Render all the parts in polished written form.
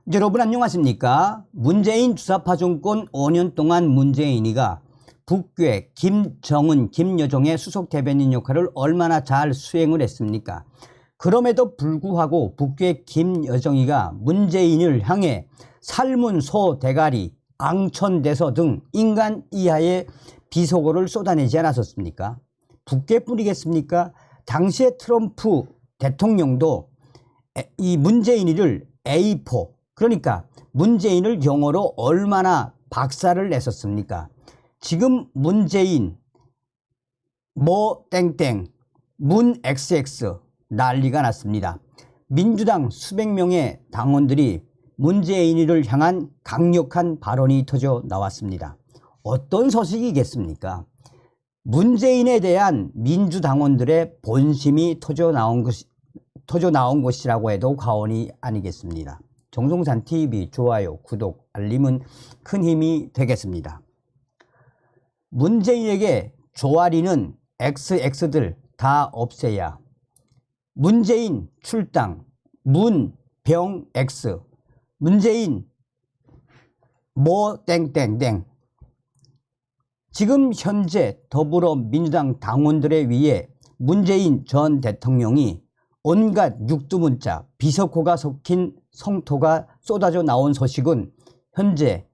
여러분 안녕하십니까? 문재인 주사파 정권 5년 동안 문재인이가 북괴 김정은, 김여정의 수석 대변인 역할을 얼마나 잘 수행을 했습니까? 그럼에도 불구하고 북괴 김여정이가 문재인을 향해 삶은 소 대가리, 앙천대서 등 인간 이하의 비속어를 쏟아내지 않았었습니까? 북괴뿐이겠습니까? 당시에 트럼프 대통령도 이 문재인이를 A4, 그러니까 문재인을 영어로 얼마나 박살을 냈었습니까? 지금 문재인 뭐 땡땡 문 XX 난리가 났습니다. 민주당 수백 명의 당원들이 문재인이를 향한 강력한 발언이 터져 나왔습니다. 어떤 소식이겠습니까? 문재인에 대한 민주당원들의 본심이 터져 나온 것이라고 해도 과언이 아니겠습니다. 정성산TV 좋아요, 구독, 알림은 큰 힘이 되겠습니다. 문재인에게 조아리는 XX들 다 없애야. 문재인 출당 문병X, 문재인 뭐 땡땡땡. 지금 현재 더불어민주당 당원들에 의해 문재인 전 대통령이 온갖 육두문자, 비석호가 섞인 성토가 쏟아져 나온 소식은 현재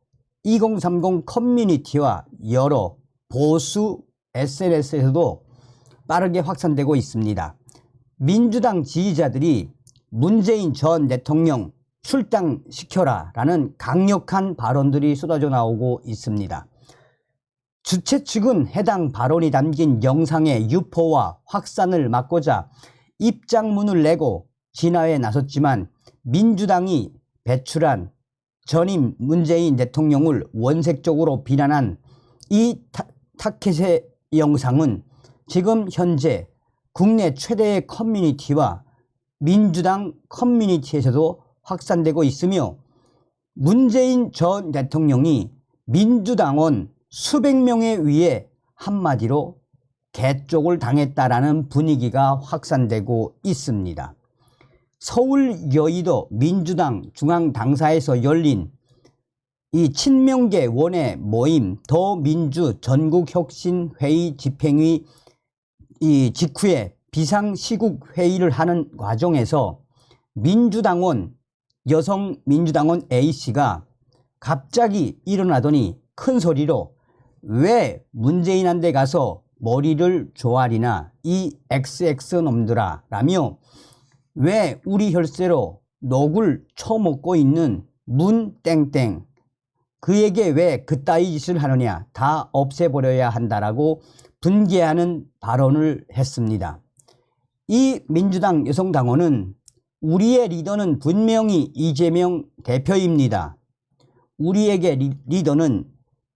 2030 커뮤니티와 여러 보수 SNS에서도 빠르게 확산되고 있습니다. 민주당 지지자들이 문재인 전 대통령 출당시켜라 라는 강력한 발언들이 쏟아져 나오고 있습니다. 주최 측은 해당 발언이 담긴 영상의 유포와 확산을 막고자 입장문을 내고 진화에 나섰지만 민주당이 배출한 전임 문재인 대통령을 원색적으로 비난한 이 타켓의 영상은 지금 현재 국내 최대의 커뮤니티와 민주당 커뮤니티에서도 확산되고 있으며 문재인 전 대통령이 민주당원 수백 명에 의해 한마디로 개쪽을 당했다라는 분위기가 확산되고 있습니다. 서울 여의도 민주당 중앙당사에서 열린 이 친명계 원외 모임 더민주 전국혁신회의 집행위 직후에 비상시국회의를 하는 과정에서 민주당원, 여성 민주당원 A씨가 갑자기 일어나더니 큰 소리로 왜 문재인한테 가서 머리를 조아리나 이 XX 놈들아 라며 왜 우리 혈세로 녹을 처먹고 있는 문 땡땡 그에게 왜 그따위 짓을 하느냐 다 없애버려야 한다라고 분개하는 발언을 했습니다. 이 민주당 여성당원은 우리의 리더는 분명히 이재명 대표입니다. 우리에게 리더는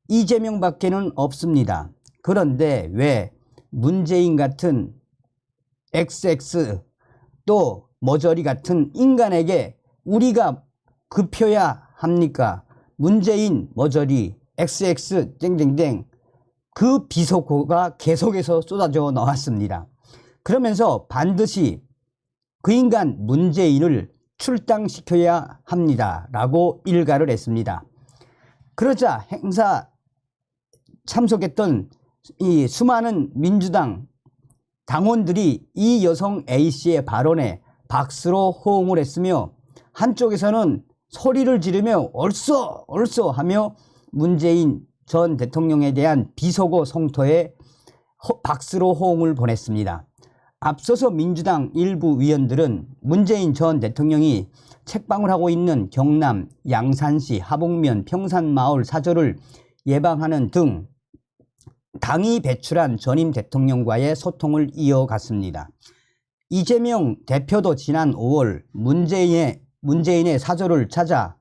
이재명밖에는 없습니다. 그런데 왜 문재인 같은 XX 또 머저리 같은 인간에게 우리가 급혀야 합니까? 문재인 머저리 XX 땡땡땡 그 비속어가 계속해서 쏟아져 나왔습니다. 그러면서 반드시 그 인간 문재인을 출당시켜야 합니다 라고 일가를 했습니다. 그러자 행사 참석했던 이 수많은 민주당 당원들이 이 여성 A씨의 발언에 박수로 호응을 했으며 한쪽에서는 소리를 지르며 얼쏘 얼쏘 하며 문재인 전 대통령에 대한 비속어 성토에 박수로 호응을 보냈습니다. 앞서서 민주당 일부 위원들은 문재인 전 대통령이 책방을 하고 있는 경남 양산시 하복면 평산마을 사저를 예방하는 등 당이 배출한 전임 대통령과의 소통을 이어갔습니다. 이재명 대표도 지난 5월 문재인의 사저를 찾아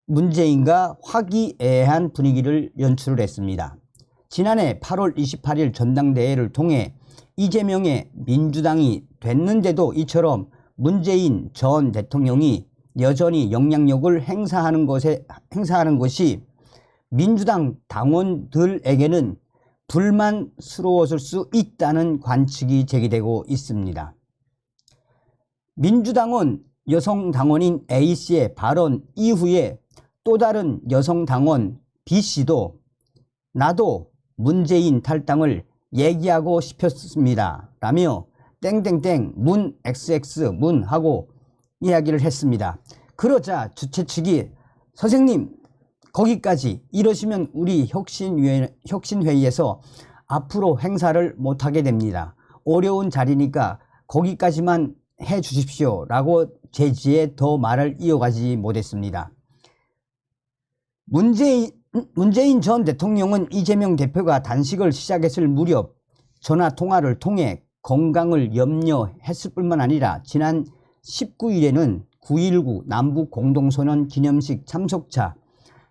문재인과 화기애애한 분위기를 연출을 했습니다. 지난해 8월 28일 전당대회를 통해 이재명의 민주당이 됐는데도 이처럼 문재인 전 대통령이 여전히 영향력을 행사하는 것이 민주당 당원들에게는 불만스러웠을 수 있다는 관측이 제기되고 있습니다. 민주당원 여성 당원인 A씨의 발언 이후에 또 다른 여성 당원 B씨도 나도 문재인 탈당을 얘기하고 싶었습니다 라며 땡땡땡 문 XX 문 하고 이야기를 했습니다. 그러자 주최 측이 선생님 거기까지 이러시면 우리 혁신회의에서 앞으로 행사를 못하게 됩니다. 어려운 자리니까 거기까지만 해 주십시오 라고 제지에 더 말을 이어가지 못했습니다. 문재인 전 대통령은 이재명 대표가 단식을 시작했을 무렵 전화통화를 통해 건강을 염려했을 뿐만 아니라 지난 19일에는 9.19 남북공동선언 기념식 참석차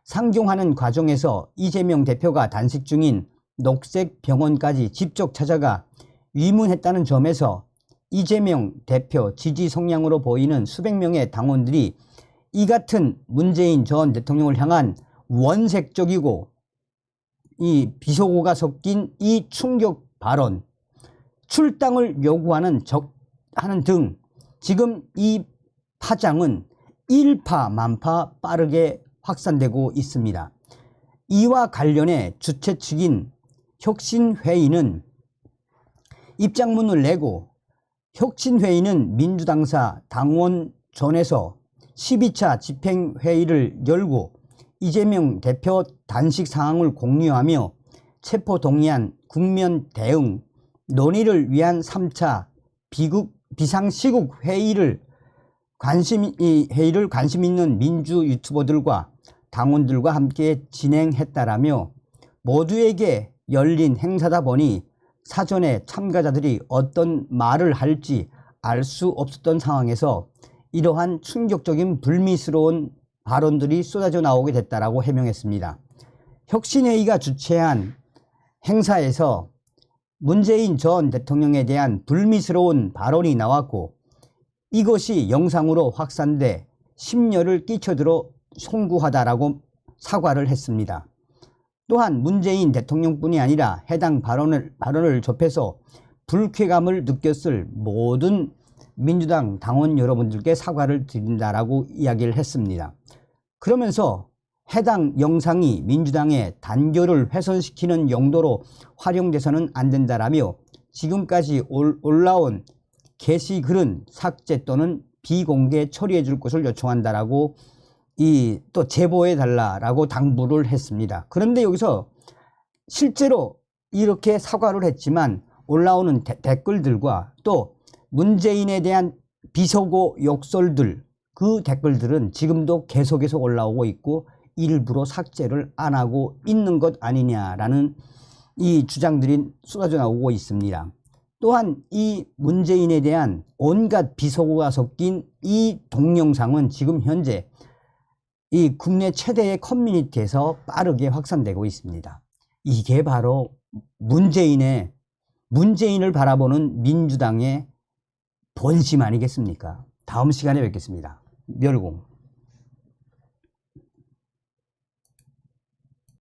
상경하는 과정에서 이재명 대표가 단식 중인 녹색병원까지 직접 찾아가 위문했다는 점에서 이재명 대표 지지 성향으로 보이는 수백 명의 당원들이 이 같은 문재인 전 대통령을 향한 원색적이고 이 비속어가 섞인 이 충격 발언, 출당을 요구하는 하는 등 지금 이 파장은 일파만파 빠르게 확산되고 있습니다. 이와 관련해 주최 측인 혁신회의는 입장문을 내고 혁신회의는 민주당사 당원전에서 12차 집행회의를 열고 이재명 대표 단식 상황을 공유하며 체포동의안 국면 대응 논의를 위한 3차 비상시국 회의를 관심 있는 민주 유튜버들과 당원들과 함께 진행했다라며 모두에게 열린 행사다 보니 사전에 참가자들이 어떤 말을 할지 알 수 없었던 상황에서 이러한 충격적인 불미스러운 발언들이 쏟아져 나오게 됐다라고 해명했습니다. 혁신회의가 주최한 행사에서 문재인 전 대통령에 대한 불미스러운 발언이 나왔고 이것이 영상으로 확산돼 심려를 끼쳐들어 송구하다라고 사과를 했습니다. 또한 문재인 대통령뿐이 아니라 해당 발언을 접해서 불쾌감을 느꼈을 모든 민주당 당원 여러분들께 사과를 드린다라고 이야기를 했습니다. 그러면서 해당 영상이 민주당의 단결을 훼손시키는 용도로 활용돼서는 안 된다라며 지금까지 올라온 게시글은 삭제 또는 비공개 처리해 줄 것을 요청한다라고 또 제보해 달라라고 당부를 했습니다. 그런데 여기서 실제로 이렇게 사과를 했지만 올라오는 댓글들과 또 문재인에 대한 비속어 욕설들 그 댓글들은 지금도 계속해서 올라오고 있고 일부러 삭제를 안 하고 있는 것 아니냐라는 이 주장들이 쏟아져 나오고 있습니다. 또한 이 문재인에 대한 온갖 비속어가 섞인 이 동영상은 지금 현재 이 국내 최대의 커뮤니티에서 빠르게 확산되고 있습니다. 이게 바로 문재인을 바라보는 민주당의 본심 아니겠습니까? 다음 시간에 뵙겠습니다. 멸공.